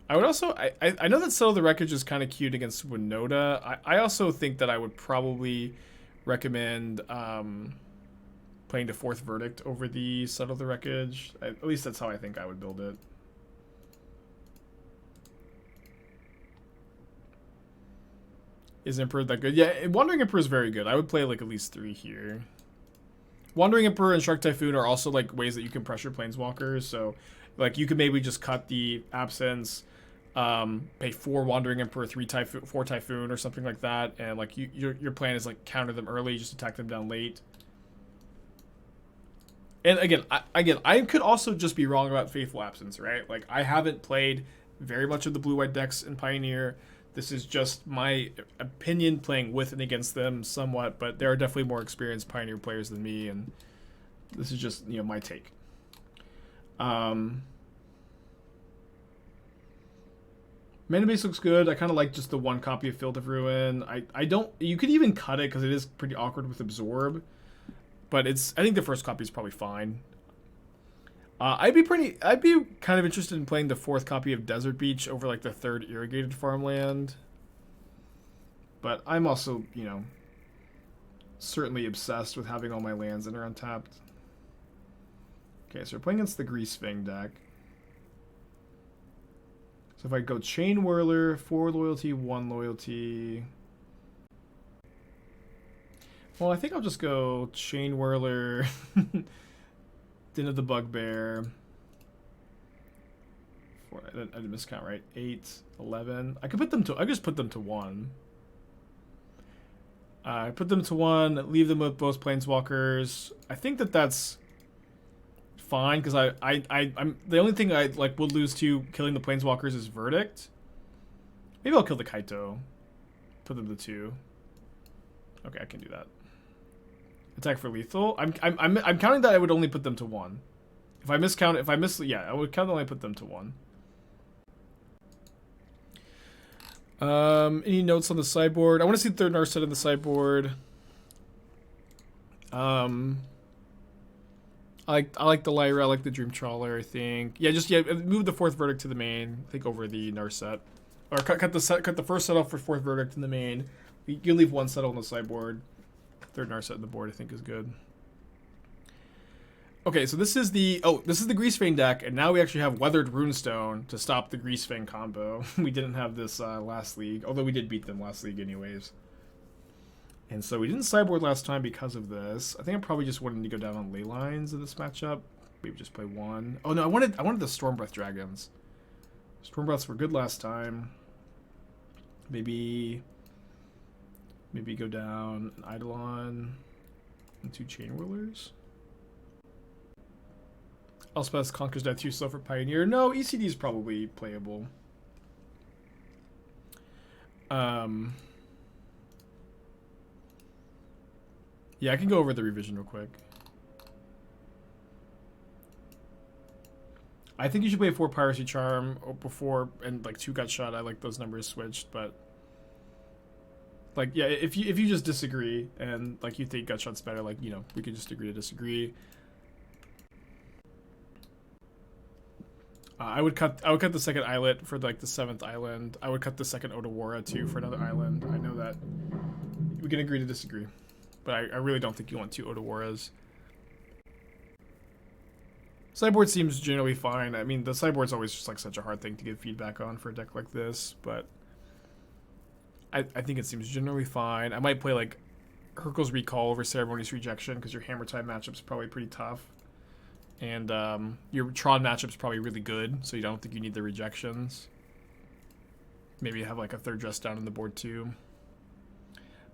I would also, I know that Settle the Wreckage is kind of cute against Winota. I also think that I would probably recommend playing the Fourth Verdict over the Settle the Wreckage. At least that's how I think I would build it. Is Emperor that good? Yeah, Wandering Emperor is very good. I would play like at least 3 here. Wandering Emperor and Shark Typhoon are also like ways that you can pressure Planeswalkers. So like you could maybe just cut the Absence, pay 4 Wandering Emperor, 4 Typhoon or something like that, and like your plan is like counter them early, just attack them down late. And again, I could also just be wrong about Faithful Absence, right? Like I haven't played very much of the blue-white decks in Pioneer. This is just my opinion playing with and against them somewhat, but there are definitely more experienced Pioneer players than me, and this is just, you know, my take. Mana base looks good. I kind of like just the 1 copy of Field of Ruin. I don't... You could even cut it because it is pretty awkward with Absorb, but it's... I think the first copy is probably fine. I'd be kind of interested in playing the 4th copy of Desert Beach over like the 3rd Irrigated Farmland. But I'm also, you know, certainly obsessed with having all my lands that are untapped. Okay, so we're playing against the Greasefang deck. So if I go Chainwhirler, 4 loyalty, 1 loyalty. Well, I think I'll just go Chainwhirler. Den of the Bugbear. I didn't miscount, right? 8, 11. I could put them to... I just put them to 1. I put them to 1. Leave them with both Planeswalkers. I think that that's fine because I'm the only thing I like would lose to killing the Planeswalkers is Verdict. Maybe I'll kill the Kaito. Put them to 2. Okay, I can do that. Attack for lethal. I'm counting that I would only put them to 1. If I miscount, yeah, I would count that I only put them to 1. Any notes on the sideboard? I want to see the 3rd Narset in the sideboard. I like the Lyra. I like the Dream Trawler. I think. Yeah, move the 4th Verdict to the main. I think over the Narset, or cut the first set off for 4th Verdict in the main. You leave 1 settle on the sideboard. 3rd Narset on the board, I think, is good. Okay, so this is the Greasefang deck, and now we actually have Weathered Runestone to stop the Greasefang combo. We didn't have this last league, although we did beat them last league anyways. And so we didn't sideboard last time because of this. I think I probably just wanted to go down on ley lines in this matchup. Maybe just play 1. Oh no, I wanted the Stormbreath Dragons. Stormbreaths were good last time. Maybe go down an Eidolon and 2 Chainwhirlers. Elspeth Conquers Death too slow for Pioneer. No, ECD is probably playable. Yeah, I can go over the revision real quick. I think you should play 4 Piracy Charm before and like 2 Gutshot. I like those numbers switched, but like, yeah, if you just disagree and like you think Gutshot's better, like, you know, we could just agree to disagree. I would cut the 2nd Islet for like the 7th island. I would cut the 2nd Otawara too for another island. I know that we can agree to disagree, but I really don't think you want 2 Otawaras. Sideboard seems generally fine. I mean, the sideboard's always just like such a hard thing to give feedback on for a deck like this, but I think it seems generally fine. I might play like Hurkyl's Recall over Ceremonious Rejection because your Hammer Time matchup's probably pretty tough. And your Tron matchup's probably really good, so you don't think you need the rejections. Maybe have like a 3rd Dress Down on the board too.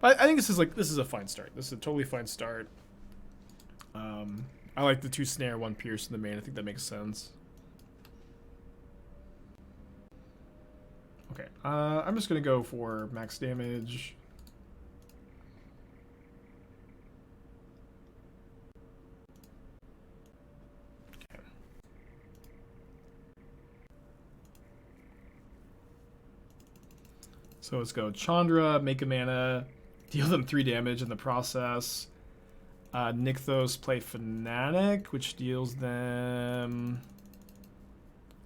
But I think this is a fine start. This is a totally fine start. I like the 2 Snare, 1 Pierce in the main. I think that makes sense. Okay, I'm just gonna go for max damage. Okay. So let's go Chandra, make a mana, deal them 3 damage in the process. Nykthos play Fanatic, which deals them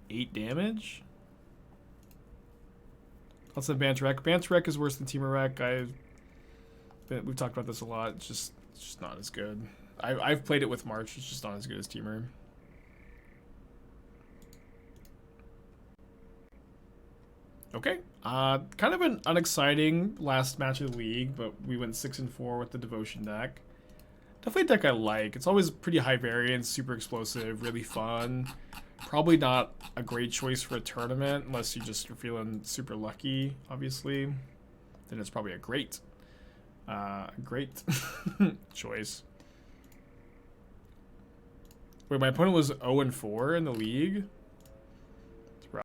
8 damage. Lots of Bant Wreck. Bant Wreck is worse than Temur Wreck. We've talked about this a lot. It's just not as good. I've played it with March. It's just not as good as Temur. Okay. Kind of an unexciting last match of the league, but we went 6-4 with the Devotion deck. Definitely a deck I like. It's always pretty high variance, super explosive, really fun. Probably not a great choice for a tournament unless you just are feeling super lucky, obviously. Then it's probably a great choice. Wait, my opponent was 0-4 in the league? It's rough.